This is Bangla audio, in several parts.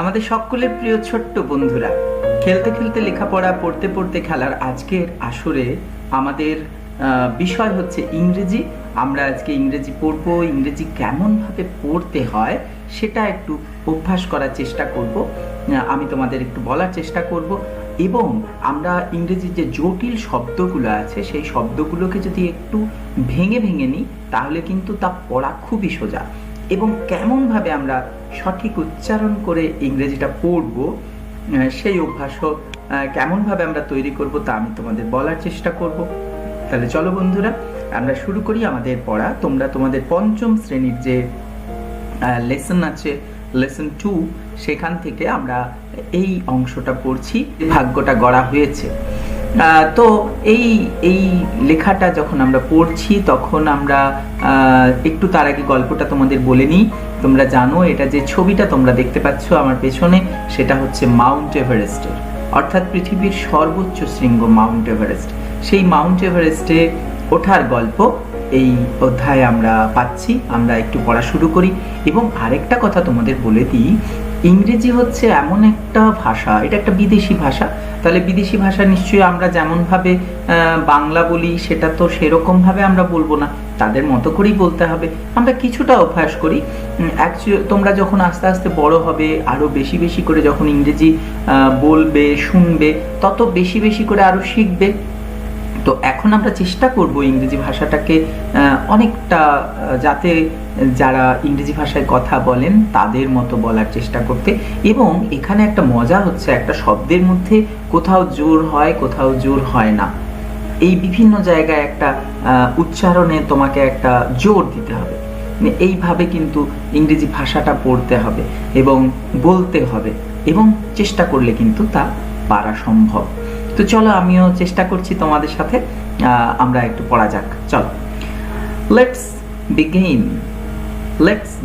আমাদের সকলের প্রিয় ছোট্ট বন্ধুরা, খেলতে খেলতে লেখাপড়া, পড়তে পড়তে খেলার আজকের আসরে আমাদের বিষয় হচ্ছে ইংরেজি। আমরা আজকে ইংরেজি পড়বো। ইংরেজি কেমনভাবে পড়তে হয় সেটা একটু অভ্যাস করার চেষ্টা করব। আমি তোমাদের একটু বলার চেষ্টা করব এবং আমরা ইংরেজির যে জটিল শব্দগুলো আছে সেই শব্দগুলোকে যদি একটু ভেঙে ভেঙে নিই তাহলে কিন্তু তা পড়া খুবই সোজা। এবং কেমনভাবে আমরা সঠিক উচ্চারণ করে ইংরেজিটা পড়ব সেই অভ্যাসও কেমনভাবে আমরা তৈরি করব তা আমি তোমাদের বলার চেষ্টা করব। তাহলে চলো বন্ধুরা, আমরা শুরু করি আমাদের পড়া। তোমরা তোমাদের পঞ্চম শ্রেণীর যে লেসন আছে, লেসন 2, সেখান থেকে আমরা এই অংশটা পড়ছি। ভাগ্যটা গড়া হয়েছে। তো এই লেখাটা যখন আমরা পড়ছি তখন আমরা একটু তার আগে গল্পটা তোমাদের বলে নিই। তোমরা জানো এটা যে ছবিটা তোমরা দেখতে পাচ্ছ আমার পেছনে, সেটা হচ্ছে মাউন্ট এভারেস্টের, অর্থাৎ পৃথিবীর সর্বোচ্চ শৃঙ্গ মাউন্ট এভারেস্ট। সেই মাউন্ট এভারেস্টে ওঠার গল্প এই অধ্যায়ে আমরা পাচ্ছি। আমরা একটু পড়া শুরু করি। এবং আরেকটা কথা তোমাদের বলে দিই, ইংরেজি হচ্ছে এমন একটা ভাষা, এটা একটা বিদেশি ভাষা। তাহলে বিদেশি ভাষা নিশ্চয়ই আমরা যেমনভাবে বাংলা বলি সেটা তো সেরকমভাবে আমরা বলবো না, তাদের মতো করেই বলতে হবে। আমরা কিছুটা অভ্যাস করি। তোমরা যখন আস্তে আস্তে বড় হবে, আরও বেশি বেশি করে যখন ইংরেজি বলবে, শুনবে, তত বেশি বেশি করে আরও শিখবে। তো এখন আমরা চেষ্টা করব ইংরেজি ভাষাটাকে অনেকটা যাতে যারা ইংরেজি ভাষায় কথা বলেন তাদের মতো বলার চেষ্টা করতে। এবং এখানে একটা মজা হচ্ছে, একটা শব্দের মধ্যে কোথাও জোর হয়, কোথাও জোর হয় না। এই বিভিন্ন জায়গায় একটা উচ্চারণে তোমাকে একটা জোর দিতে হবে। এইভাবে কিন্তু ইংরেজি ভাষাটা পড়তে হবে এবং বলতে হবে, এবং চেষ্টা করলে কিন্তু তা পারা সম্ভব। তো চলো, আমিও চেষ্টা করছি তোমাদের সাথে। আমরা একটু পড়া যাক। চলো, লেটস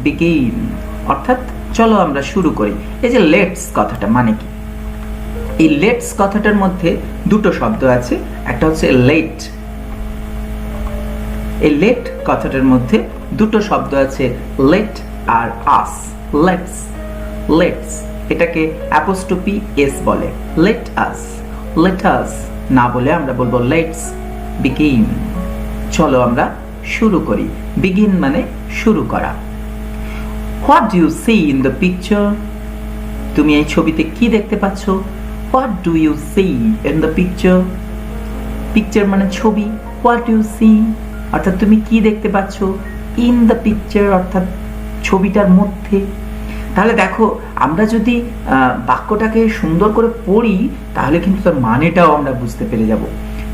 বিগিন, অর্থাৎ চলো আমরা শুরু করি। এই যে লেটস কথাটা মানে কি? এই লেটস কথাটার মধ্যে দুটো শব্দ আছে। একটা হচ্ছে লেট। এই লেট কথাটার মধ্যে দুটো শব্দ আছে, লেট আর আস। লেটস এটাকে অ্যাপোস্ট্রফি এস বলে। let us না বলে আমরা বলবো লেটস বিগিন। চলো আমরা শুরু করি। বিগিন মানে শুরু করা। What do you see in the picture? তুমি এই ছবিতে কি দেখতে পাচ্ছ? What do you see in the picture? Picture মানে ছবি। হোয়াট ডু ইউ সি অর্থাৎ তুমি কি দেখতে পাচ্ছ? ইন দ্য পিকচার অর্থাৎ ছবিটার মধ্যে। তাহলে দেখো, আমরা যদি বাক্যটাকে সুন্দর করে পড়ি তাহলে কিন্তু তার মানেটাও আমরা বুঝতে পেরে যাব।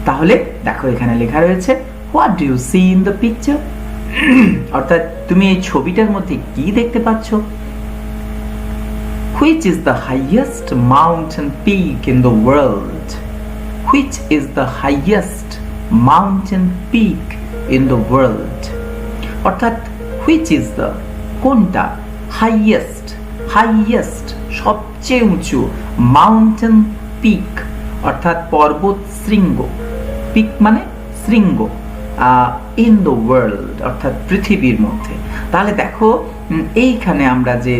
তাহলে দেখো, এখানে লেখা রয়েছে what do you see in the picture, অর্থাৎ তুমি এই ছবিটার মধ্যে কি দেখতে পাচ্ছ? Which is the highest mountain peak in the world? Which is the highest mountain peak in the world, অর্থাৎ হুইচ ইজ দ্য কোনটা, হাইয়েস্ট সবচেয়ে উঁচু, মাউন্টেন পিক অর্থাৎ পর্বত শৃঙ্গ, পিক মানে শৃঙ্গ, ইন দ্য ওয়ার্ল্ড অর্থাৎ পৃথিবীর মধ্যে। তাহলে দেখো, এইখানে আমরা যে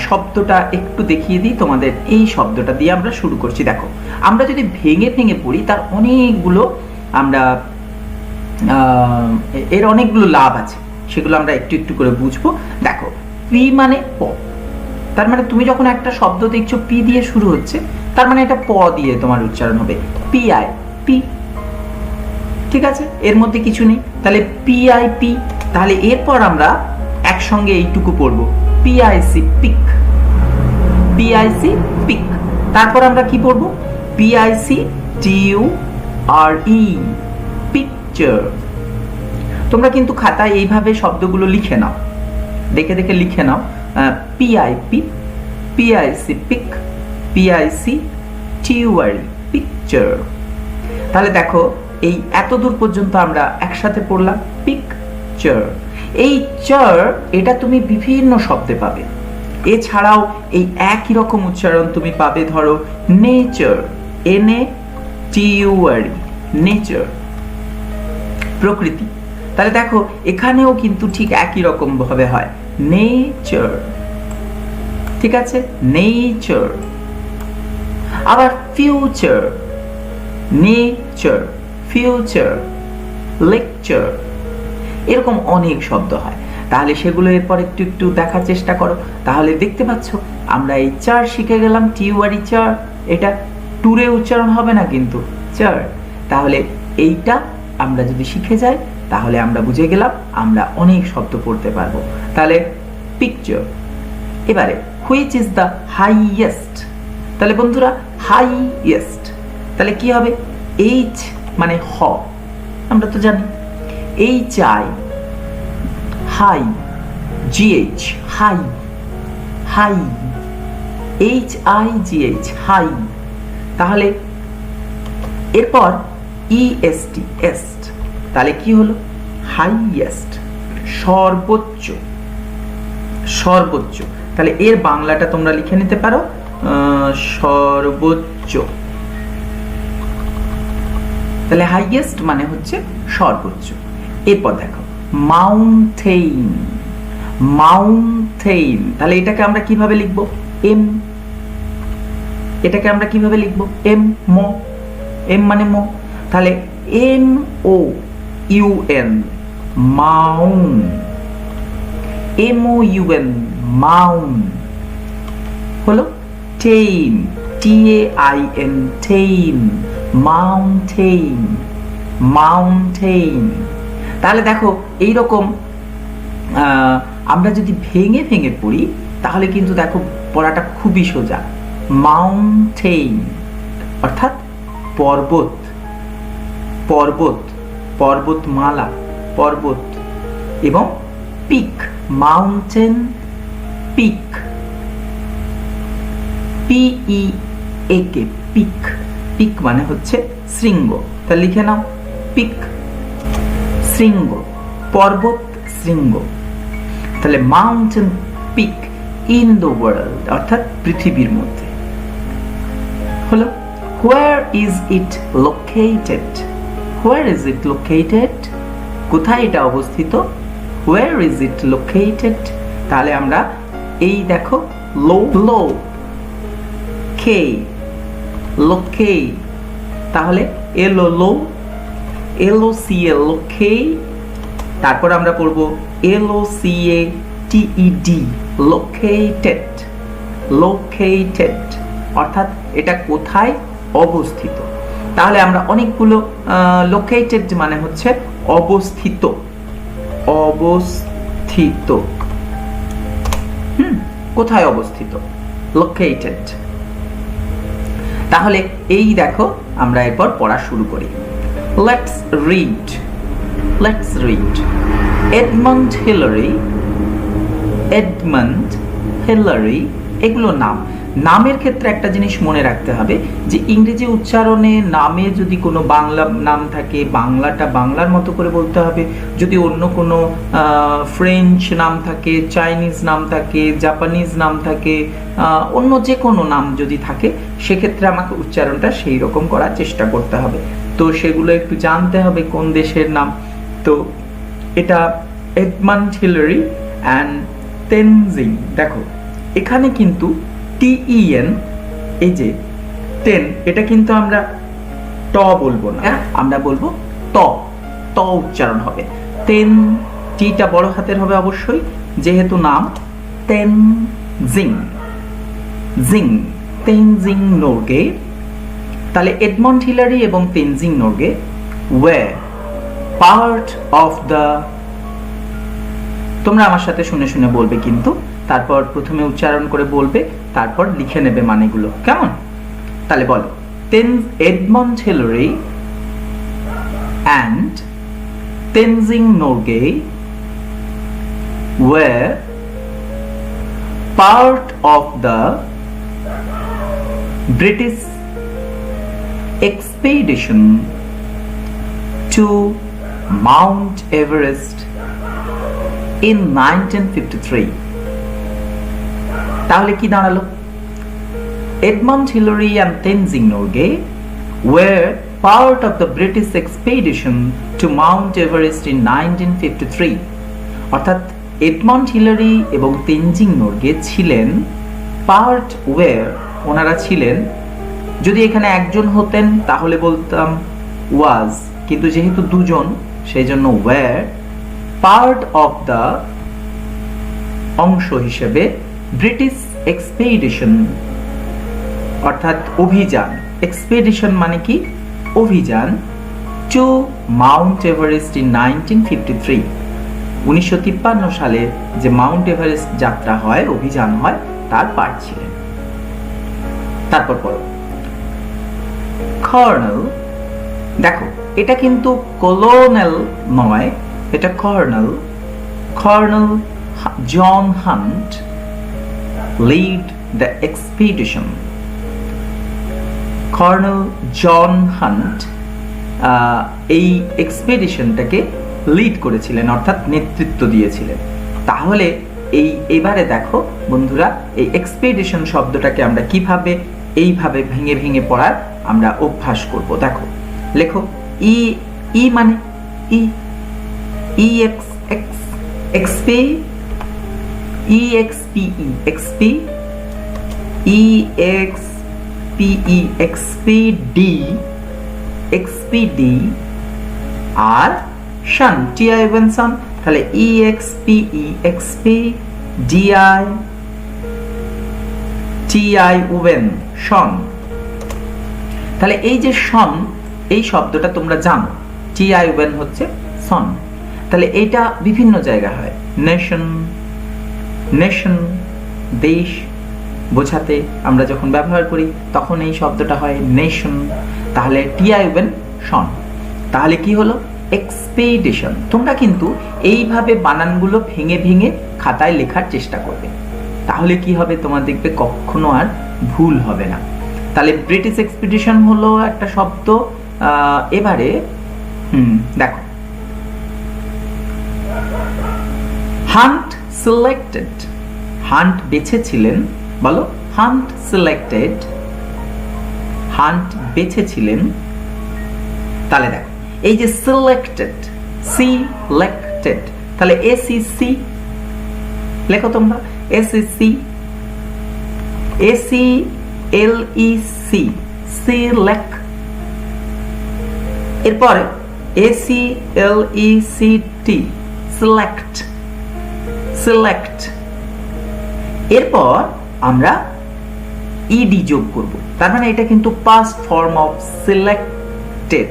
শব্দটা একটু দেখিয়ে দিই তোমাদের, এই শব্দটা দিয়ে আমরা শুরু করছি। দেখো, আমরা যদি ভেঙে ভেঙে পড়ি তার অনেকগুলো আমরা এর অনেকগুলো লাভ আছে, সেগুলো আমরা একটু একটু করে বুঝবো। দেখো, পি মানে প, তার মানে তুমি যখন একটা শব্দ দেখছো পি দিয়ে শুরু হচ্ছে, তার মানে এটা প দিয়ে তোমার উচ্চারণ হবে। পি, ঠিক আছে, এর মধ্যে কিছু নেই। তাহলে পি। তাহলে এরপর আমরা একসঙ্গে এইটুকু পড়বো, পিআইসি পিক। তারপর আমরা কি পড়বো? PICTURE picture. তোমরা কিন্তু খাতায় এইভাবে শব্দগুলো লিখে নাও, দেখে দেখে লিখে নাও। PIC pic, PICTURE picture. তাহলে দেখো, এই এত দূর পর্যন্ত আমরা একসাথে পড়লাম পিকচার। এই চার, এটা তুমি বিভিন্ন শব্দে পাবে। এছাড়াও এই একই রকম উচ্চারণ তুমি পাবে, ধরো নেচার, NATURE, নেচার, প্রকৃতি। তাহলে দেখো, এখানেও কিন্তু ঠিক একই রকম ভাবে হয়, নেচার। ঠিক আছে, নেচার। আবার ফিউচার, নেচার, ফিউচার, লেকচার, এরকম অনেক শব্দ হয়। তাহলে সেগুলো এরপর একটু একটু দেখার চেষ্টা করো। তাহলে দেখতে পাচ্ছ আমরা এই চার শিখে গেলাম, টিউয়ারি চার, এটা টুরে উচ্চারণ হবে না কিন্তু চার। তাহলে এইটা আমরা যদি শিখে যাই তাহলে আমরা বুঝে গেলাম, আমরা অনেক শব্দ পড়তে পারবো। তাহলে পিকচার। এবারে হুইচ ইজ দ্য হাইয়েস্ট, তাহলে বন্ধুরা হাইয়েস্ট, তাহলে কি হবে? এইচ মানে হ, আমরা তো জানি H I, high, GH, high, high, H I GH, high. তাহলে এরপর ইএসটি, এস্ট, তাহলে কি হলো? হাইয়েস্ট, সর্বোচ্চ, সর্বোচ্চ। তাহলে এর বাংলাটা তোমরা লিখে নিতে পারো সর্বোচ্চ। তাহলে হাইয়েস্ট মানে হচ্ছে সর্বোচ্চ। এরপর দেখো মাউন্টেইন, মাউন্টেইন, তাহলে এটাকে আমরা কিভাবে লিখবো? এম, এটাকে আমরা কিভাবে লিখবো? এম, মো, এম মানে মো, তাহলে M O U N, moun, M O U N, moun হলো। Tain, T A I N, tain, mountain, mountain. তাহলে দেখো এইরকম আমরা যদি ভেঙে ভেঙে পড়ি তাহলে কিন্তু দেখো পড়াটা খুবই সোজা। মাউন্টেইন অর্থাৎ পর্বত, পর্বত, পর্বতমালা, পর্বত, এবং peak, mountain peak, P E A K, peak, peak মানে হচ্ছে শৃঙ্গ। তাহলে লিখে নাও পিক, শৃঙ্গ, পর্বত শৃঙ্গ। তাহলে mountain peak in the world অর্থাৎ পৃথিবীর মধ্যে হলো। Where is it located, where is it located, কোথায় এটা অবস্থিত? Where is it located. তাহলে আমরা এই দেখো লো, লো, কে, লোকে, তাহলে এলো লো, এলো সিএ, লোকে, তারপর আমরা পড়বো LO CA TED, located, located অর্থাৎ এটা কোথায় অবস্থিত। তাহলে আমরা অনেকগুলো লোকেটেড মানে হচ্ছে অবস্থিত, অবস্থিত, কোথায় অবস্থিত, লোকেটেড। তাহলে এই দেখো আমরা এরপর পড়া শুরু করি। Let's read, let's read. Edmund Hillary, Edmund Hillary, এগুলো নাম। নামের ক্ষেত্রে একটা জিনিস মনে রাখতে হবে যে ইংরেজি উচ্চারণে নামে যদি কোনো বাংলা নাম থাকে বাংলাটা বাংলার মতো করে বলতে হবে, যদি অন্য কোনো ফ্রেঞ্চ নাম থাকে, চাইনিজ নাম থাকে, জাপানিজ নাম থাকে, অন্য যে কোনো নাম যদি থাকে সেক্ষেত্রে আমাকে উচ্চারণটা সেই রকম করার চেষ্টা করতে হবে। তো সেগুলো একটু জানতে হবে কোন দেশের নাম। তো এটা এডমন্ড হিলারি অ্যান্ড তেনজিং। দেখো এখানে কিন্তু টিইএন, এই যে টেন, এটা কিন্তু আমরা ট বলবো না, আমরা বলবো ত, ত উচ্চারণ হবে। তেন, টিটা বড় হাতের হবে অবশ্যই, যেহেতু নাম তেনজিং, জিং, তেনজিং নোরগে। তাহলে এডমন্ড হিলারি এবং Tenzing Norgay way part of the, তোমরা আমার সাথে শুনে শুনে বলবে কিন্তু, তারপর প্রথমে উচ্চারণ করে বলবে, তারপর লিখে নেবে মানেগুলো, কেমন? তাহলে বলো Edmund Hillary and Tenzing Norgay were part of the British expedition to Mount Everest in 1953. তাহলে কি দাঁড়ালো? Edmund Hillary and Tenzing Norgay were part of the British expedition to Mount Everest in 1953. অর্থাৎ এডমন্ড হিলারি এবং তেনজিং নোরগে ছিলেন পার্ট ওয়ার ওনারা ছিলেন, যদি এখানে একজন হতেন তাহলে বলতাম ওয়াজ, কিন্তু যেহেতু দুজন সেই জন্য ওয়ার পার্ট অফ দ্য অংশ হিসেবে ব্রিটিশ এক্সপেডিশন, অর্থাৎ অভিযান। এক্সপেডিশন মানে কি? অভিযান। টু মাউন্ট এভারেস্ট ইন 1953, 1953 সালে যে মাউন্ট এভারেস্ট যাত্রা হয়, অভিযান হয়, তার পার্ট ছিলেন। তারপর পড়ো কর্নেল। দেখো এটা কিন্তু কলোনেল নয়, এটা colonel. Colonel John Hunt lead the expedition. Colonel John Hunt এই এক্সপিডিশনটাকে লিড করেছিলেন, অর্থাৎ নেতৃত্ব দিয়েছিলেন। তাহলে এবারে দেখো বন্ধুরা, এই এক্সপিডিশন শব্দটাকে আমরা কিভাবে এইভাবে ভেঙে ভেঙে পড়ার আমরা অভ্যাস করব। দেখো লেখো ই মানে এক্সপি, এক্সপিডি আর শান, টিআই শান। তাহলে টিআই শন। তাহলে এই যে শন, এই শব্দটা তোমরা জানো, টিআই হচ্ছে সন। তাহলে এটা বিভিন্ন জায়গা হয়। নেশন দেশ বোঝাতে আমরা যখন ব্যবহার করি তখন এই শব্দটা হয় নেশন। তাহলে টিআই শন। তাহলে কি হলো? এক্সপেডিশন। তোমরা কিন্তু এইভাবে বানানগুলো ভেঙে ভেঙে খাতায় লেখার চেষ্টা করবে, তাহলে কি হবে? তোমার দেখবে কখনো আর ভুল হবে না। তাহলে ব্রিটিশ এক্সপিডিশন হলো একটা শব্দ। এবারে দেখো হান্ট সিলেক্টেড, হান্ট বেছেছিলেন। বলো হান্ট সিলেক্টেড, হান্ট বেছেছিলেন। তাহলে দেখো এই যে সিলেক্টেড, সিলেক্টেড, তাহলে এসিসি লেখো তোমরা, এসিসি, এসিএলইসি, সিলেক্ট। এরপরে এসিএলইসিটি, সিলেক্ট, সিলেক্ট। এরপর আমরা ইডি যোগ করব, তার মানে এটা কিন্তু past form of selected.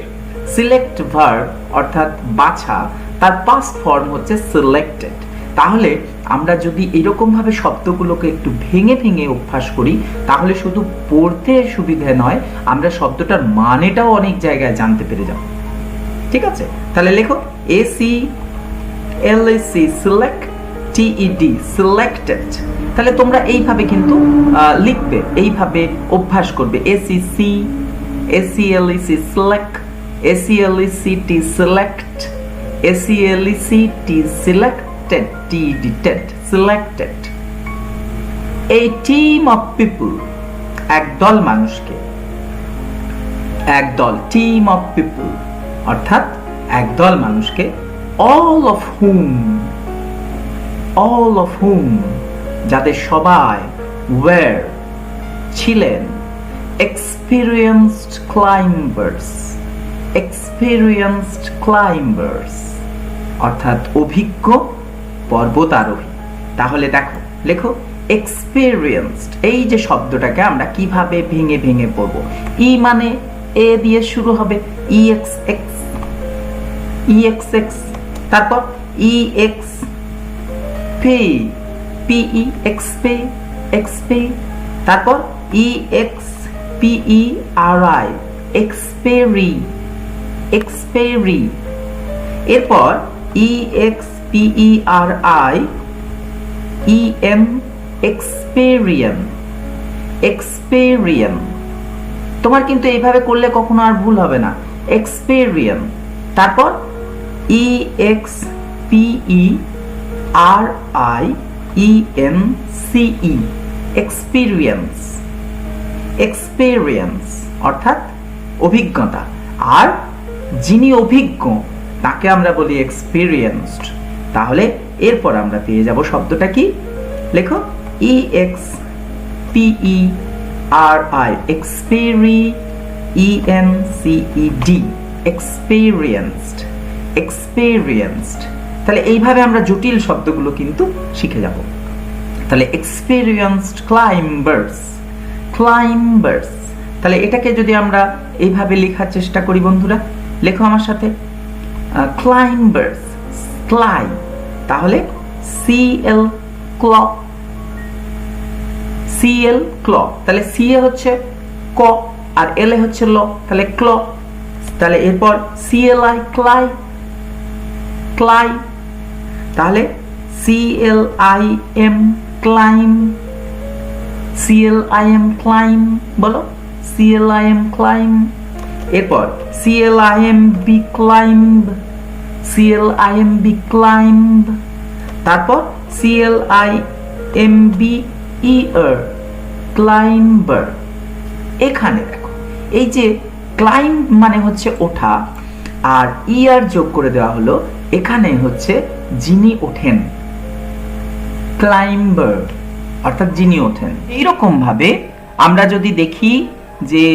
Select verb অর্থাৎ বাছা, তার পাস্ট ফর্ম হচ্ছে সিলেক্টেড। তাহলে আমরা যদি এরকম ভাবে শব্দগুলোকে একটু ভেঙে ভেঙে অভ্যাস করি, তাহলে শুধু পড়তে সুবিধা নয়, আমরা শব্দটার মানেটাও অনেক জায়গায় জানতে পেরে যাব। ঠিক আছে? তাহলে লেখো এসিএলএসি, সিলেক্ট, টিইডি, সিলেক্টেড। তাহলে তোমরা এইভাবে কিন্তু লিখবে, এইভাবে অভ্যাস করবে। এসিসি, S E L E C, select, S E L E C T, select, S E L E C T, selected, T E D, ted, selected. A team of people, একদল মানুষকে, একদল, team of people অর্থাৎ একদল মানুষকে, all of whom যাদের সবাই were ছিলেন experienced climbers অর্থাৎ অভিজ্ঞ পর্বতারোহী। তাহলে দেখো লেখো experienced, এই যে শব্দটাকে আমরা কিভাবে ভেঙে ভেঙে পড়ব। ই মানে এ দিয়ে শুরু হবে, EXX, তারপর EXP, PE, XP, তারপর EXPERI, experi, এরপর EXPERI, experience। তোমার কিন্তু এইভাবে করলে কখনো আর ভুল হবে না। experience, তারপর EXPERIENCE, experience অর্থাৎ অভিজ্ঞতা। আর যিনি অভিজ্ঞ তাকে আমরা বলি experienced। তাহলে এরপর আমরা পেয়ে যাব শব্দটা কি? লেখো EXPERI, experienced, experienced। তাহলে এইভাবে আমরা জটিল শব্দগুলো কিন্তু শিখে যাব। তাহলে experienced climbers, climbers। তাহলে এটাকে যদি আমরা এইভাবে লেখার চেষ্টা করি বন্ধুরা, লেখো আমার সাথে, climbers, ক্লাই, তাহলে CL ক্ল, CL ক্ল, তাহলে সি এ হচ্ছে ক আর এল এ হচ্ছে ল, তাহলে ক্ল। তাহলে এরপর CLI ক্লাই, ক্লাই, তাহলে CLIM ক্লাইম, CLIM ক্লাইম, বলো CLIM ক্লাইম। এরপর CLIMB ক্লাইম্ব, CLIMB ক্লাইম্ব। তারপর CLIMBER ক্লাইম্বার। এখানে দেখো, এই যে ক্লাইম্ব মানে হচ্ছে ওঠা, আর ইয়ার যোগ করে দেওয়া হলো, এখানে হচ্ছে যিনি ওঠেন, ক্লাইম্বার অর্থাৎ যিনি ওঠেন। এইরকম ভাবে আমরা যদি দেখি যে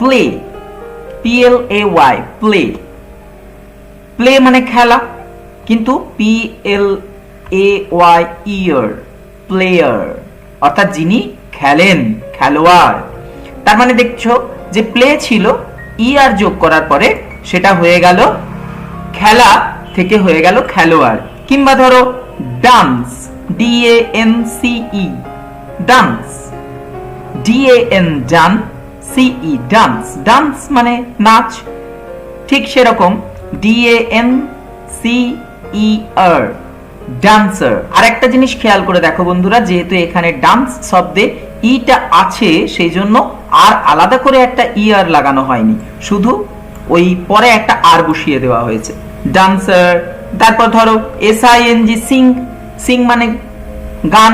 প্লে, PLAY, প্লে, প্লে মানে খেলা, কিন্তু PLAY ইয়ার, প্লেয়ার অর্থাৎ যিনি খেলেন, খেলোয়াড়। তার মানে দেখছো যে প্লে ছিল, ইয়ার যোগ করার পরে সেটা হয়ে গেল খেলা থেকে হয়ে গেল খেলোয়াড়। কিংবা ধরো ডান্স, DANCE, ডান্স, DAN ডান, CE ডান্স, ডান্স মানে নাচ। ঠিক সেরকম DANCER ডান্সার। আর একটা জিনিস খেয়াল করে দেখো বন্ধুরা, যেহেতু এখানে ডান্স শব্দে ইটা আছে, সেই জন্য আর আলাদা করে একটা ইয়ার লাগানো হয়নি, শুধু ওই পরে একটা আর বসিয়ে দেওয়া হয়েছে, ডান্সার। তারপর ধরো SING সিং, সিং মানে গান,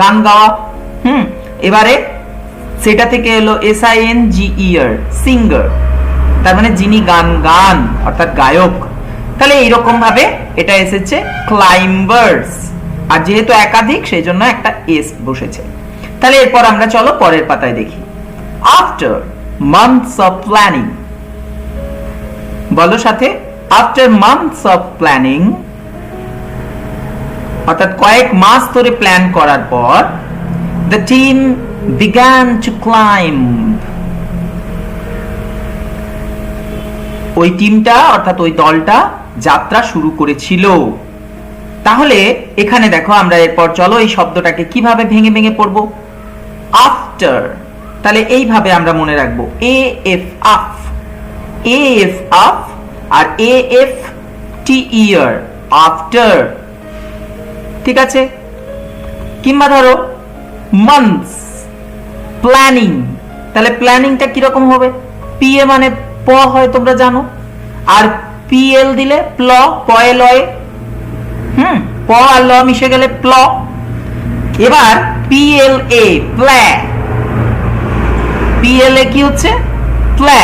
গান গাওয়া। এবারে সেটা থেকে এলো SINGER সিঙ্গার, তার মানে যিনি গান গান অর্থাৎ গায়ক। তাহলে এইরকম ভাবে এটা এসেছে ক্লাইম্বার্স, আর যেহেতু একাধিক সেই জন্য একটা এস বসেছে। তাহলে এরপর আমরা চলো পরের পাতায় দেখি। আফটার মান্থস অফ প্ল্যানিং, বলো সাথে, আফটার মান্থস অফ প্ল্যানিং অর্থাৎ কয়েক মাস ধরে প্ল্যান করার পর, the team began to climb, ওই টিমটা অর্থাৎ ওই দলটা যাত্রা শুরু করেছিল। তাহলে এখানে দেখো, আমরা এরপর চলো এই শব্দটাকে কিভাবে ভেঙে ভেঙে পড়বো। আফটার, তাহলে এইভাবে আমরা মনে রাখবো, AF আফ, AF আফ, আর AF টি ইয়ার, আফটার। ঠিক আছে। কিংবা ধরো মান্থস, প্ল্যানিং, তাহলে প্ল্যানিংটা কিরকম হবে, PA মানে প হয় তোমরা জানো, আর PL দিলে প্ল, পয়ে লয়ে, প আর ল মিশে গেলে প্ল। এবার PLA প্ল্যা, PLA কি হচ্ছে, প্ল্যা।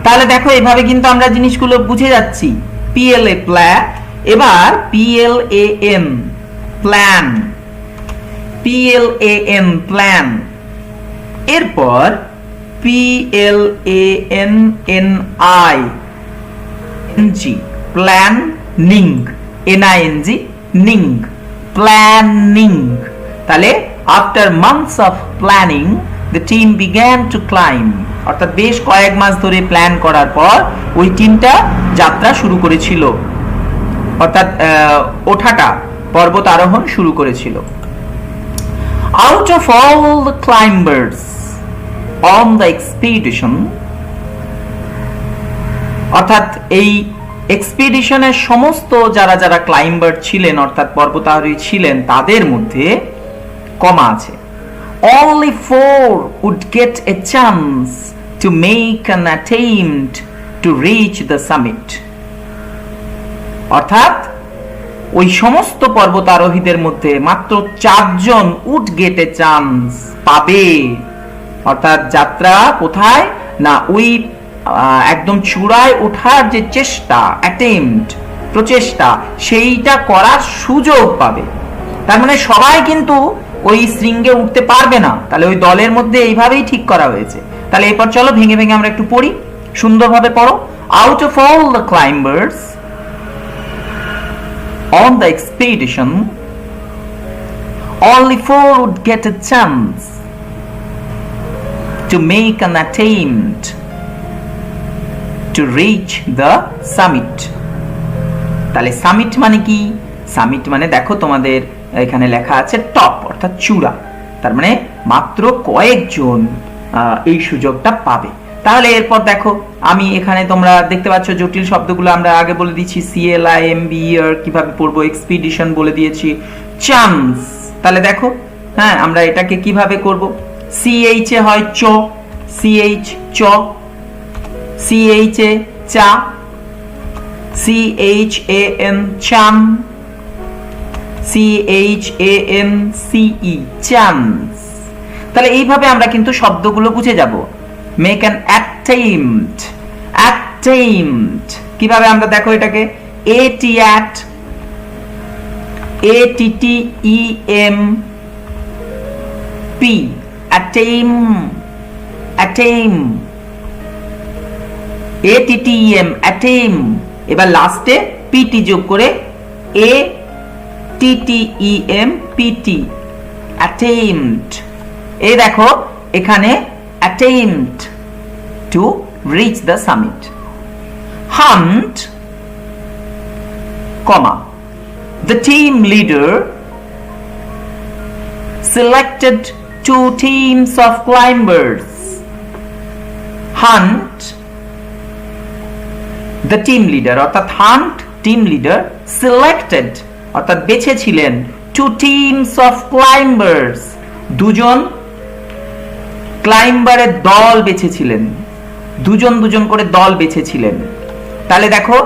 তাহলে দেখো এভাবে কিন্তু আমরা জিনিসগুলো বুঝে যাচ্ছি, PLA প্ল্যা। এবার PLAN প্ল্যান, PLAN প্ল্যান। এরপর PLANNI planning, NING ning, planning. তাহলে after months of planning the team began to climb, অর্থাৎ বেশ কয়েক মাস ধরে প্ল্যান করার পর ওই টিমটা যাত্রা শুরু করেছিল, অর্থাৎ ওঠাটা, পর্বত আরোহণ শুরু করেছিল। Out of all the climbers on the expedition, অর্থাৎ এই এক্সপিডিশনের সমস্ত যারা যারা ক্লাইম্বার ছিলেন অর্থাৎ পর্বতারোহী ছিলেন, তাদের মধ্যে কমা আছে, only 4 would get a chance to make an attempt to reach the summit, অর্থাৎ ওই সমস্ত পর্বতারোহীদের মধ্যে মাত্র 4 জন উড গেট এ চান্স, পাবে। অর্থাৎ যাত্রা কোথায় না, ওই একদম চূড়ায় ওঠার যে চেষ্টা, অ্যাটেম্পট, প্রচেষ্টা, সেইটা করার সুযোগ পাবে। তার মানে সবাই কিন্তু ওই শৃঙ্গে উঠতে পারবে না, তাহলে ওই দলের মধ্যে এইভাবেই ঠিক করা হয়েছে। তাহলে এরপর চলো ভেঙে ভেঙে আমরা একটু পড়ি, সুন্দরভাবে পড়ো। Out of all the climbers on the expedition, only 4 would get a chance to make an attempt to reach the summit. তাহলে সামিট মানে কি? সামিট মানে দেখো তোমাদের এখানে লেখা আছে টপ, অর্থাৎ চূড়া। তার মানে মাত্র কয়েকজন এই সুযোগটা পাবে। তাহলে এরপর দেখো, আমি এখানে তোমরা দেখতে পাচ্ছ জটিল শব্দগুলো আমরা আগে বলে দিচ্ছি, CLIMB আর কিভাবে পড়বো, এক্সপিডিশন বলে দিয়েছি, চান্স। তাহলে দেখো, হ্যাঁ, আমরা এটাকে কিভাবে করব? CH এ হয় চ, CH চ, CH এ চা, CHAN চান, CHANCE চান্স। তাহলে এইভাবে আমরা কিন্তু শব্দগুলো বুঝে যাব। মেক অ্যান অ্যাটেম্পট, অ্যাটেম্পট কিভাবে আমরা দেখো এটাকে AT at, ATTEMP attempt, attempt, ATTEM attempt। এবার লাস্টে PT যোগ করে ATTEMPT attempt। এই দেখো এখানে attempt to reach the summit। Hunt, comma, the team leader selected 2 teams of climbers। Hunt, the team leader অর্থাৎ হান্ট টিম লিডার, সিলেক্টেড অর্থাৎ বেছেছিলেন, 2 teams of climbers দুজন ক্লাইম্বারের দল বেছেছিলেন, দুজন দুজন করে দল বেছেছিলেন। তাহলে দেখো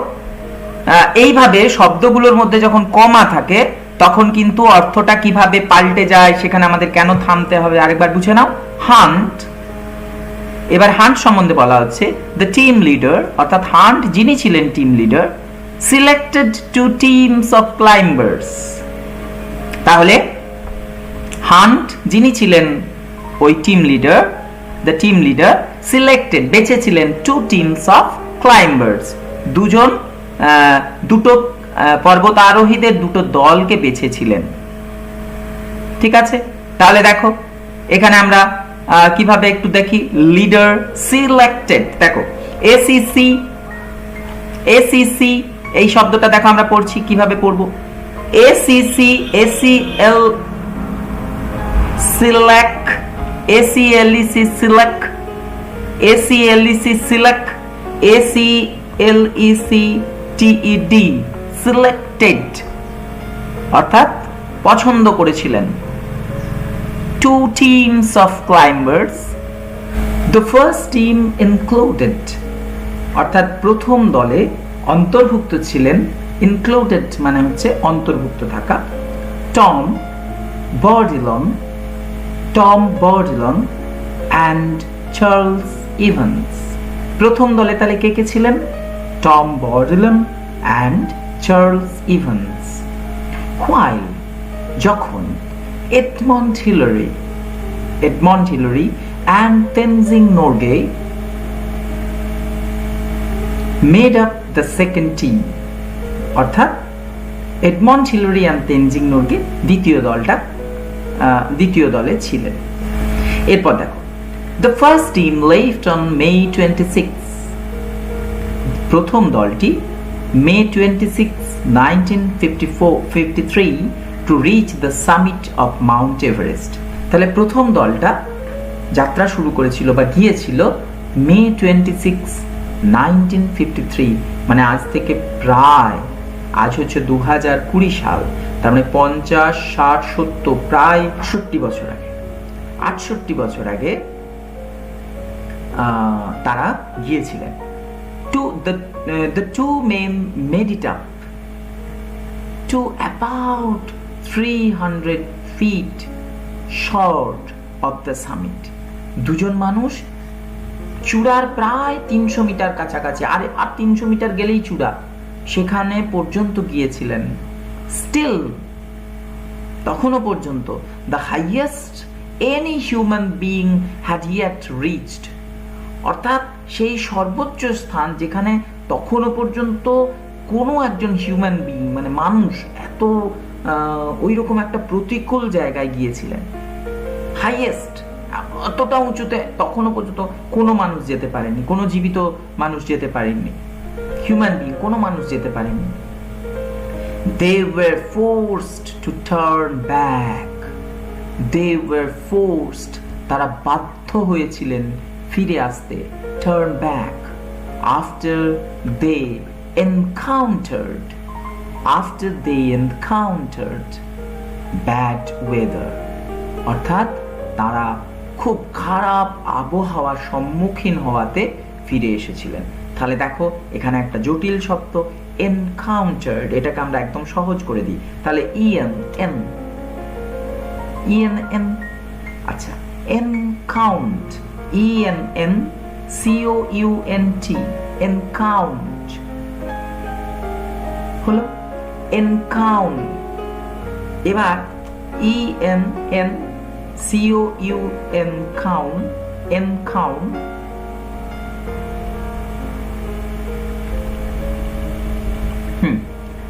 এইভাবে শব্দগুলোর মধ্যে যখন কমা থাকে তখন কিন্তু অর্থটা কিভাবে পাল্টে যায়, সেখানে আমাদের কেন থামতে হবে আরেকবার বুঝে নাও। হান্ট, এবার হান্ট সম্বন্ধে বলা হচ্ছে দ্য টিম লিডার অর্থাৎ হান্ট যিনি ছিলেন team leader, selected 2 teams of climbers। তাহলে হান্ট যিনি ছিলেন ওই team leader, the team leader selected বেছেছিলেন 2 teams of climbers দুটো পর্বত আরোহীদের দুটো দলকে বেছেছিলেন। ঠিক আছে, তাহলে দেখো এখানে আমরা কিভাবে একটু দেখি। লিডার সিলেক্টেড, দেখো ACC, ACC এই শব্দটা দেখো আমরা পড়ছি, কিভাবে পড়বো? ACC, ACL select, ACLEC select, ACLEC select, ACLECTED selected অর্থাৎ পছন্দ করেছিলেন। 2 teams of climbers, the first team included অর্থাৎ প্রথম দলে অন্তর্ভুক্ত ছিলেন, included মানে হচ্ছে অন্তর্ভুক্ত থাকা, Tom Bourdillon and Charles Evans. প্রথম দলে তাহলে কে কে ছিলেন? Tom Bourdillon and Charles Evans. while যখন Edmund Hillary and Tenzing Norgay made up the second team অর্থাৎ Edmund Hillary and Tenzing Norgay দ্বিতীয় দলে ছিলেন। এরপর দেখো the first team left on May 26, প্রথম দলটি May 26, 1953 to reach the summit of Mount Everest। তাহলে প্রথম দলটা যাত্রা শুরু করেছিল বা গিয়েছিল May 26, 1953, মানে আজ থেকে প্রায়, আজ হচ্ছে 2020 সাল, তার মানে 50, 60, 70 প্রায় 68 বছর আগে, 68 বছর আগে তারা গিয়েছিলেন। The two men made it up to about 300 feet short of the summit। দুজন মানুষ চূড়ার প্রায় 300 মিটার কাছাকাছি, আর 300 মিটার গেলেই চূড়া, সেখানে পর্যন্ত গিয়েছিলেন। Still তখনও পর্যন্ত the highest any human being had yet reached, অর্থাৎ সেই সর্বোচ্চ স্থান যেখানে তখনও পর্যন্ত কোনো একজন হিউম্যান বিইং মানে মানুষ এত ওই রকম একটা প্রতিকূল জায়গায় গিয়েছিলেন। হাইয়েস্ট অতটা উঁচুতে তখনও পর্যন্ত কোনো মানুষ যেতে পারেনি, কোনো জীবিত মানুষ যেতে পারেননি, হিউম্যান বিইং কোনো মানুষ যেতে পারেনি। They were forced to turn back. They were forced, তারা বাধ্য হয়েছিলেন ফিরে আসতে, turn back, after they encountered bad weather, অর্থাৎ তারা খুব খারাপ আবহাওয়ার সম্মুখীন হওয়াতে ফিরে এসেছিলেন। তাহলে দেখো এখানে একটা জটিল শব্দ encountered, এটাকে আমরা একদম সহজ করে দিই। তাহলে en, আচ্ছা, encount, ENNCOUNT, encount হলো encount। এবার ENNCOUNT, encount,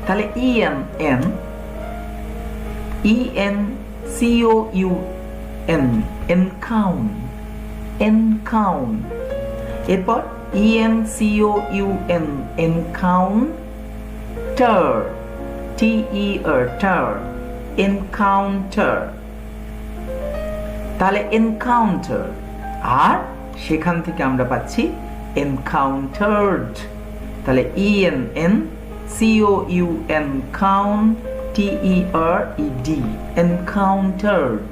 তাহলে ENCOUNT, encount, এরপর encounter, TER, encounter, তাহলে encounter, আর সেখান থেকে আমরা পাচ্ছি encountered, তাহলে ENCOUNTERED, encountered,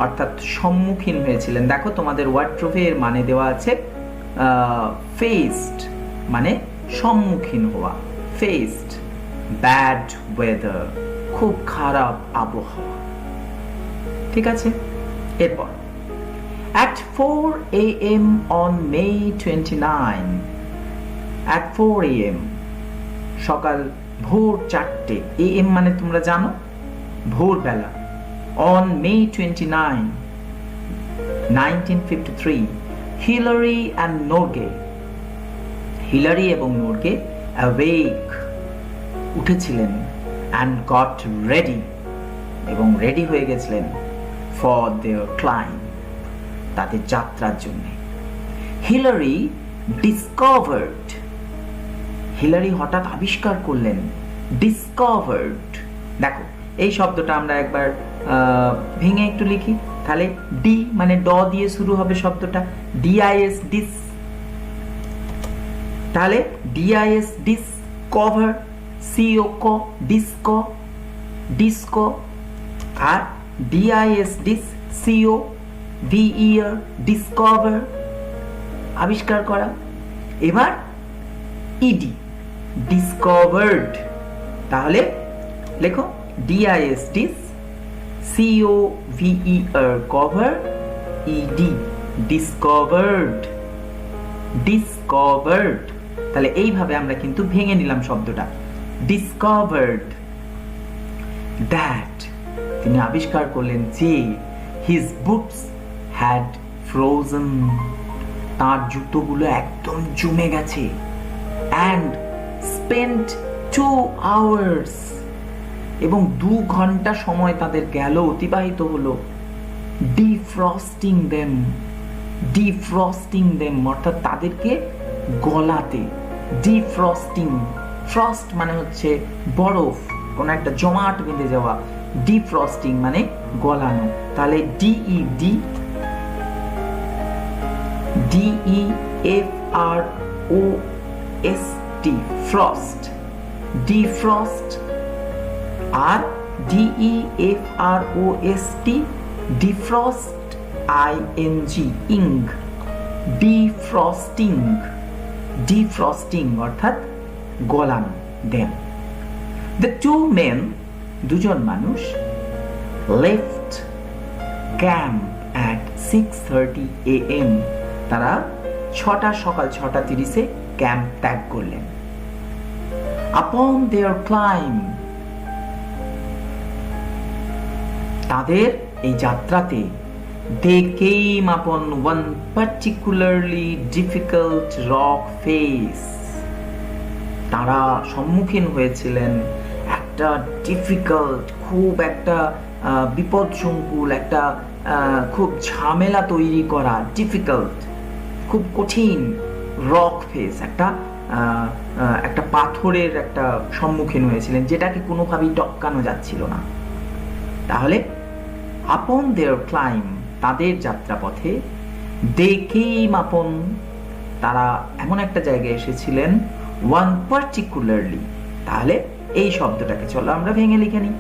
অর্থাৎ সম্মুখীন হয়েছিলেন। দেখো তোমাদের ওয়ার্ড্রোবে এর মানে দেওয়া আছে faced মানে সম্মুখীন হওয়া, faced bad weather, খুব খারাপ আবহাওয়া। ঠিক আছে, এরপর at 4 AM on May 29, at 4 AM, সকাল ভোর 4টে, AM মানে তোমরা জানো ভোরবেলা, on May 29, 1953, Hillary and Norgay, Hillary এবং নোরগে awake, উঠেছিলেন, and got ready, এবং রেডি হয়ে গেছিলেন for their climb, তাদের যাত্রার জন্য। হিলারি discovered, হিলারি হঠাৎ আবিষ্কার করলেন, discovered। দেখো এই শব্দটা আমরা একবার ভেঙে একটু লিখি, তাহলে ডি মানে ড দিয়ে শুরু হবে শব্দটা, ডিআইএস ডিস, তাহলে D I S discover, C O co disco, disco, আর D I S dis C O V E R discover, আবিষ্কার করা। এবার ইডি ডিসকভার্ড, তাহলে লেখো D I S dis C O V E R cover E D discovered, discovered. তাহলে এইভাবে আমরা কিন্তু ভেঙে নিলাম শব্দটা, ডিসকভার্ড দ্যাট, তিনি আবিষ্কার করলেন যে হিজ বুটস হ্যাড ফ্রোজেন, তার জুতোগুলো একদম জমে গেছে, অ্যান্ড স্পেন্ট 2 hours, এবং 2 ঘন্টা সময় তাদের গেল, অতিবাহিত হলো, ডিফ্রস্টিং দেম, ডিফ্রস্টিং দেম অর্থাৎ তাদেরকে গলাতে, ডিফ্রস্টিং, ফ্রস্ট মানে হচ্ছে বরফ, কোনো একটা জমাট বেঁধে যাওয়া, ডিফ্রস্টিং মানে গলানো, তাহলে ডিইডি DEFROST, ফ্রস্ট, ডিফ্রস্ট, আর DEFROST ডিফ্রস্ট, ING ইং, ডিফ্রস্টিং, ডিফ্রস্টিং অর্থাৎ গলানো, দেন। The two men, দুজন মানুষ, left camp at 6:30 AM, তারা সকাল 6:30 ক্যাম্প ত্যাগ করলেন। Upon their climb, তাদের এই যাত্রাতে they came upon one particularly difficult rock face. তারা সম্মুখীন হয়েছিলেন একটা ডিফিকাল্ট, খুব একটা বিপদসংকুল, একটা খুব ঝামেলা তৈরি করা, ডিফিকাল্ট, খুব কঠিন রক ফেস, একটা পাথরের একটা সম্মুখীন হয়েছিলেন যেটাকে কোনোভাবেই টপকানো যাচ্ছিল না। তাহলে আপন দেয়ার ক্লাইম, তাদের যাত্রাপথে, দে কেম আপন, তারা এমন একটা জায়গায় এসেছিলেন, ওয়ান পার্টিকুলারলি। তাহলে এই শব্দটাকে চলো আমরা ভেঙে লিখে নিই,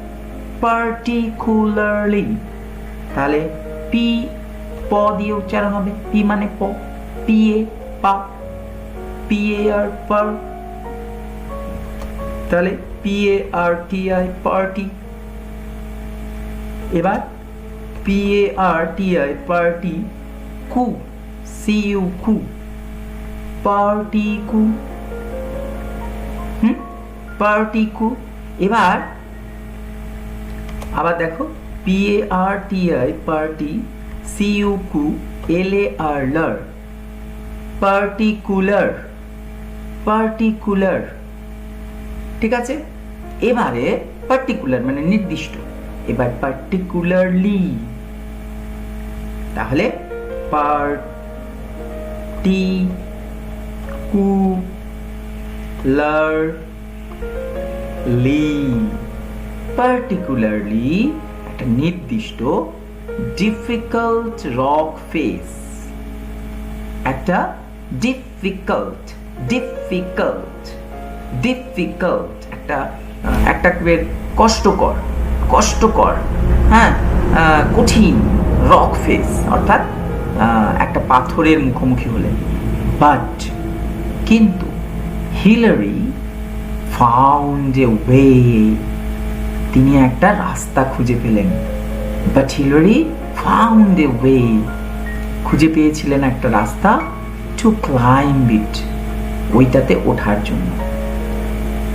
পার্টিকুলারলি। তাহলে পি প দিয়ে উচ্চারণ হবে, পি মানে প, পি এ পা, পি এ আর পার, তাহলে P A R T I party. এবার P A R T I party, cu C U cu, party cu, party cu. এবার আবার দেখো, P A R T I party, C U cu, L A R লার, particular, particular. ঠিক আছে, এবারে পার্টিকুলার মানে নির্দিষ্ট, এবার পার্টিকুলারলি। তাহলে পার্টিকুলারলি, পার্টিকুলারলি একটা নির্দিষ্ট ডিফিকাল্ট রক ফেস, একটা ডিফিকাল্ট, ডিফিকাল্ট, ডিফিকাল্ট একটা কষ্টকর, কষ্টকর, হ্যাঁ, কঠিন রক ফেস, অর্থাৎ একটা পাথরের মুখোমুখি হলেন। বাট কিন্তু হিলারি ফাউন্ড এ ওয়ে, তিনি একটা রাস্তা খুঁজে পেলেন। But Hillary found a way, খুঁজে পেয়েছিলেন একটা রাস্তা, টু ক্লাইম্ব ইট, ওইটাতে ওঠার জন্য।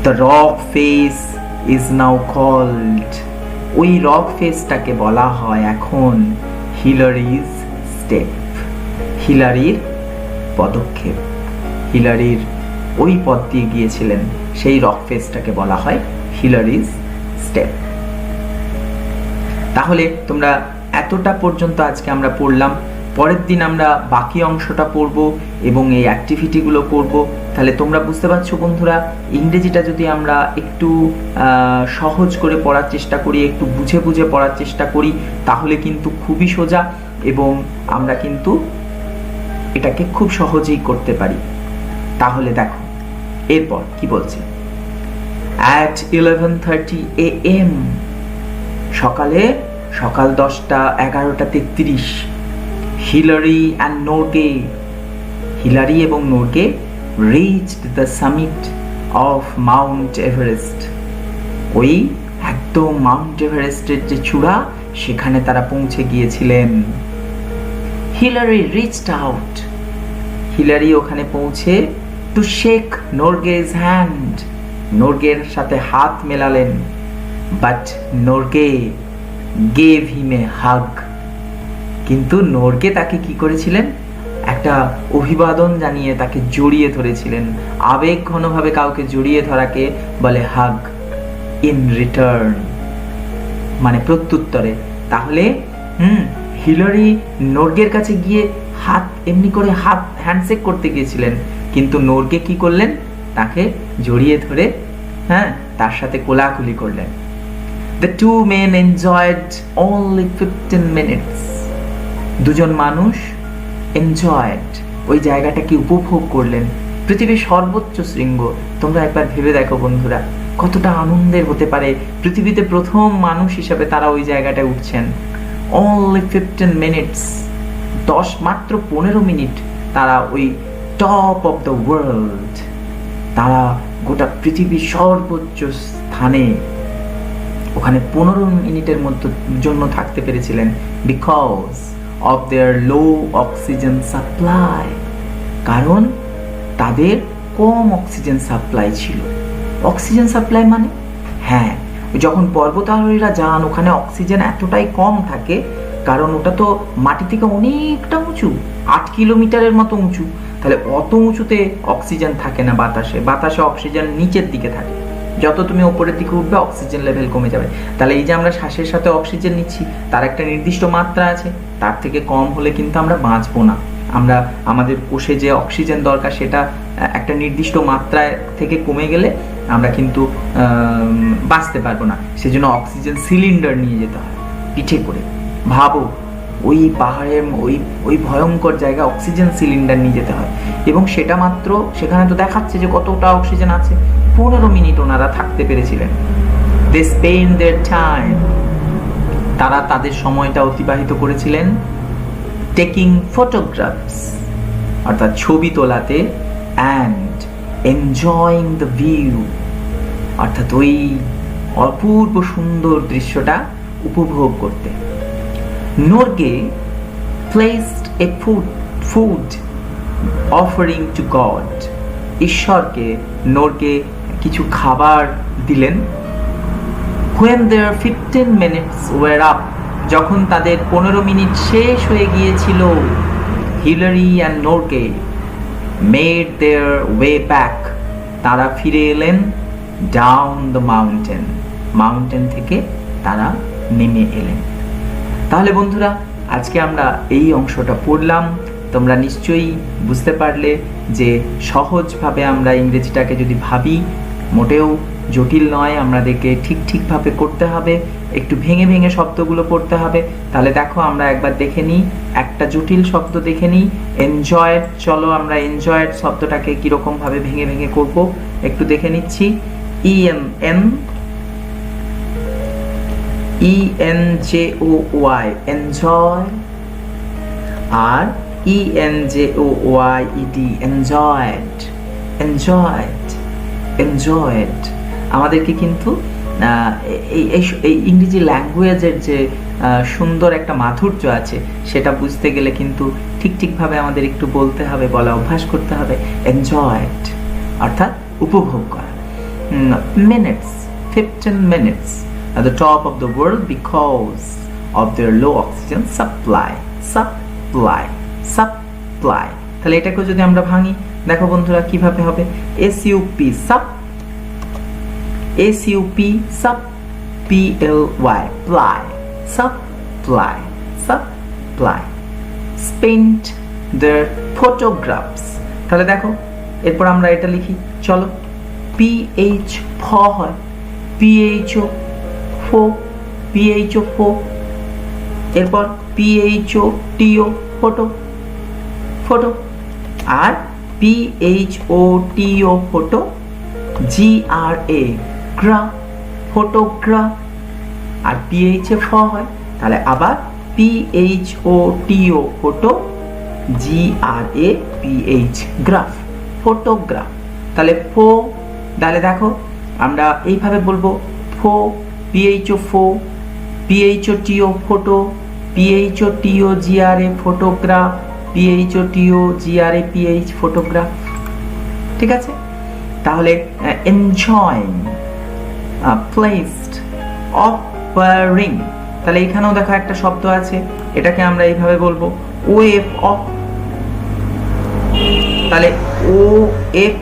The rock face is now called, ওই রক ফেসটাকে বলা হয় এখন হিলারিজ স্টেপ, হিলারির পদক্ষেপ। হিলারির ওই পথ দিয়ে গিয়েছিলেন, সেই রক ফেসটাকে বলা হয় হিলারিজ স্টেপ। তাহলে তোমরা এতটা পর্যন্ত আজকে আমরা পড়লাম, পরের দিন আমরা বাকি অংশটা পড়ব এবং এই অ্যাক্টিভিটিগুলো করব। তাহলে তোমরা বুঝতে পারছো বন্ধুরা, ইংরেজিটা যদি আমরা একটু সহজ করে পড়ার চেষ্টা করি, একটু বুঝে বুঝে পড়ার চেষ্টা করি, তাহলে কিন্তু খুবই সোজা এবং আমরা কিন্তু এটাকে খুব সহজেই করতে পারি। তাহলে দেখো এরপর কি বলছে, at 11:30 AM, সকাল 11:33, হিলারি অ্যান্ড নোরগে, হিলারি এবং Norgay reached the summit of Mount Everest, ওই একদম মাউন্ট এভারেস্টের যে চূড়া, সেখানে তারা পৌঁছে গিয়েছিলেন। হিলারি reached out, হিলারি ওখানে পৌঁছে টু শেক নোরগেজ হ্যান্ড, নোরগের সাথে হাত মেলালেন। বাট নোরগে গেভ হিম এ হাগ, কিন্তু নোরগে তাকে কি করেছিলেন, একটা অভিবাদন জানিয়ে তাকে জড়িয়ে ধরেছিলেন। আবেগ ঘনভাবে কাউকে জড়িয়ে ধরাকে বলে হাগ, ইন রিটার্ন মানে প্রত্যুত্তরে। তাহলে হিলারি নোরগের কাছে গিয়ে হাত এমনি করে হাত হ্যান্ডশেক করতে গিয়েছিলেন, কিন্তু নোরগে কি করলেন, তাকে জড়িয়ে ধরে তার সাথে কোলাকুলি করলেন। The two men enjoyed only 15 minutes. দুজন মানুষ enjoyed, ওই জায়গাটাকে উপভোগ করলেন। পৃথিবীর সর্বোচ্চ শৃঙ্গ, তোমরা একবার ভেবে দেখো বন্ধুরা, কতটা আনন্দের হতে পারে। পৃথিবীতে প্রথম মানুষ হিসাবে তারা ওই জায়গাটায় উঠছেন। Only 15 minutes, মাত্র 15 মিনিট তারা ওই টপ অফ দ্য ওয়ার্ল্ড, তারা গোটা পৃথিবীর সর্বোচ্চ স্থানে ওখানে 15 মিনিটের জন্য থাকতে পেরেছিলেন। Because of their low oxygen supply, কারণ তাদের কম অক্সিজেন সাপ্লাই ছিল। অক্সিজেন সাপ্লাই মানে যখন পর্বতারোহীরা যান ওখানে অক্সিজেন এতটাই কম থাকে, কারণ ওটা তো মাটি থেকে অনেকটা উঁচু, 8 কিলোমিটারের মতো উঁচু। তাহলে অত উঁচুতে অক্সিজেন থাকে না বাতাসে, বাতাসে অক্সিজেন নিচের দিকে থাকে। যত তুমি ওপরের দিকে উঠবে অক্সিজেন লেভেল কমে যাবে। তাহলে এই যে আমরা শ্বাসের সাথে অক্সিজেন নিচ্ছি, তার একটা নির্দিষ্ট মাত্রা আছে, তার থেকে কম হলে কিন্তু আমরা বাঁচবো না। আমরা আমাদের কোষে যে অক্সিজেন দরকার সেটা একটা নির্দিষ্ট মাত্রায় থেকে কমে গেলে আমরা কিন্তু বাঁচতে পারবো না। সেজন্য অক্সিজেন সিলিন্ডার নিয়ে যেতে হয় পিঠে করে। ভাবো ওই পাহাড়ের ওই ভয়ঙ্কর জায়গায় অক্সিজেন সিলিন্ডার নিয়ে যেতে হয়, এবং সেটা মাত্র, সেখানে তো দেখাচ্ছে যে কতটা অক্সিজেন আছে, 15 মিনিট ওনারা থাকতে পেরেছিলেন। দে স্পেন্ড দেয়ার টাইম, তারা তাদের সময়টা অতিবাহিত করেছিলেন টেকিং ফটোগ্রাফস, অর্থাৎ ছবি তোলাতে, অ্যান্ড এনজয়িং দ্য ভিউ, অর্থাৎ ওই অপূর্ব সুন্দর দৃশ্যটা উপভোগ করতে। Norgay placed a food offering to God. ঈশ্বরকে নোরগে কিছু খাবার দিলেন। When their 15 minutes were up, যখন তাদের 15 মিনিট শেষ হয়ে গিয়েছিল, Hillary and Norgay made their way back, তারা ফিরে এলেন down the mountain থেকে তারা নেমে এলেন। তাহলে বন্ধুরা, আজকে আমরা এই অংশটা পড়লাম। তোমরা নিশ্চয়ই বুঝতে পারলে যে সহজভাবে আমরা ইংরেজিটাকে যদি ভাবি, মোটেও জটিল নয়, আমাদেরকে ঠিকভাবে করতে হবে, একটু ভেঙে ভেঙে শব্দগুলো পড়তে হবে। তাহলে দেখো আমরা একবার দেখে নিই, একটা জটিল শব্দ দেখে নিই, এনজয়েড। চলো আমরা এনজয়েড শব্দটাকে কীরকম ভাবে ভেঙে ভেঙে করব একটু দেখে নিচ্ছি। ENJOY, enjoy, আর ENJOYED, enjoyed। আমাদেরকে কিন্তু এই ইংরেজি ল্যাঙ্গুয়েজের যে সুন্দর একটা মাধুর্য আছে সেটা বুঝতে গেলে কিন্তু ঠিকভাবে আমাদের একটু বলতে হবে, বলা অভ্যাস করতে হবে। এনজয়েড অর্থাৎ উপভোগ করা। Minutes, 15 minutes at the top of the world because of their low oxygen supply। তাহলে এটাকে যদি আমরা ভাঙি, দেখো বন্ধুরা কিভাবে হবে। SUP sup, PLY ply, supply। Spent their photographs, তাহলে দেখো এরপর আমরা এটা লিখি, চলো। PH ফ হয়, PHO ফো, এরপর PHO TO ফটো, আর PHO TO photo, GRA gra, photograph, আর PH ফ হয়, তাহলে আবার PHO TO photo, GRA PH graph, photograph. তাহলে তাহলে দেখো আমরা এইভাবে বলবো, PHO ফো, PHO TO photo, PHO TO GRA photograph, PHO TO GRA PH photograph. ঠিক আছে? তাহলে enjoying, placed, offering, তাহলে এখানেও দেখো একটা শব্দ আছে, এটাকে আমরা এইভাবে বলবো OF অফ। তাহলে OF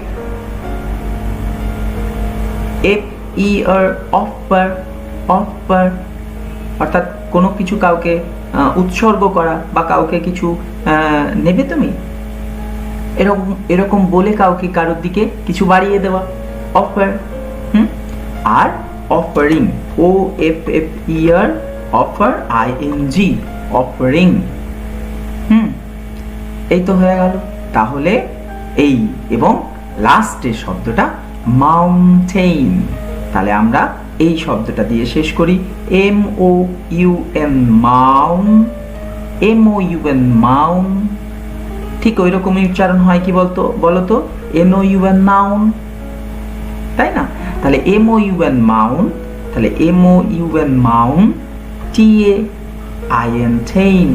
offer, অর্থাৎ কোনো কিছু কাউকে উৎসর্গ করা বা কাউকে কিছু নেবে তুমি, এরকম বলে কাউকে কারোর দিকে কিছু বাড়িয়ে দেওয়া, অফার। আর offering, OFFER, offer, ING, offering. এই তো হয়ে গেল। তাহলে এই এবং লাস্টের শব্দটা মাউন্টেইন, তাহলে আমরা এই শব্দটা দিয়ে শেষ করি। MOUN, মাউন, ঠিক ওই রকমই উচ্চারণ হয় কি বলো তো, NOUN মাউন, তাই না? তাহলে MOUN মাউন, তাহলে MOUN মাউন, TAIN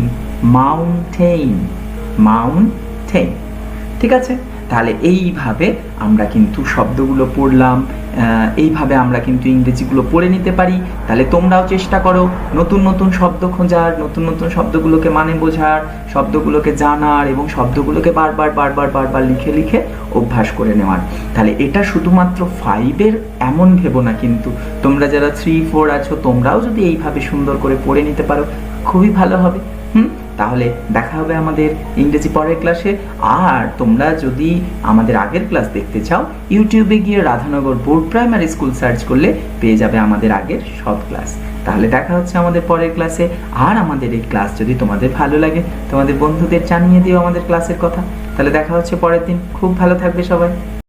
মাউন্টেইন, ঠিক আছে? তাহলে এইভাবে আমরা কিন্তু শব্দগুলো পড়লাম, এইভাবে আমরা কিন্তু ইংরেজিগুলো পড়ে নিতে পারি। তাহলে তোমরাও চেষ্টা করো নতুন নতুন শব্দ খোঁজার, নতুন নতুন শব্দগুলোকে মানে বোঝার, শব্দগুলোকে জানার এবং শব্দগুলোকে বারবার বারবার বারবার লিখে লিখে অভ্যাস করে নেওয়ার। তাহলে এটা শুধুমাত্র 5-এর এমন ভেবো না, কিন্তু তোমরা যারা 3-4 আছো তোমরাও যদি এইভাবে সুন্দর করে পড়ে নিতে পারো খুবই ভালো হবে। তাহলে দেখা হবে আমাদের ইংরেজি পরের ক্লাসে। আর তোমরা যদি আমাদের আগের ক্লাস দেখতে চাও, ইউটিউবে গিয়ে Radhanagar board primary school search করলে পেয়ে যাবে আমাদের আগের সব ক্লাস। তাহলে দেখা হচ্ছে আমাদের পরের ক্লাসে। আর আমাদের এই ক্লাস যদি তোমাদের ভালো লাগে তোমাদের বন্ধুদের জানিয়ে দিও আমাদের ক্লাসের কথা। তাহলে দেখা হচ্ছে পরের দিন। খুব ভালো থাকবে সবাই।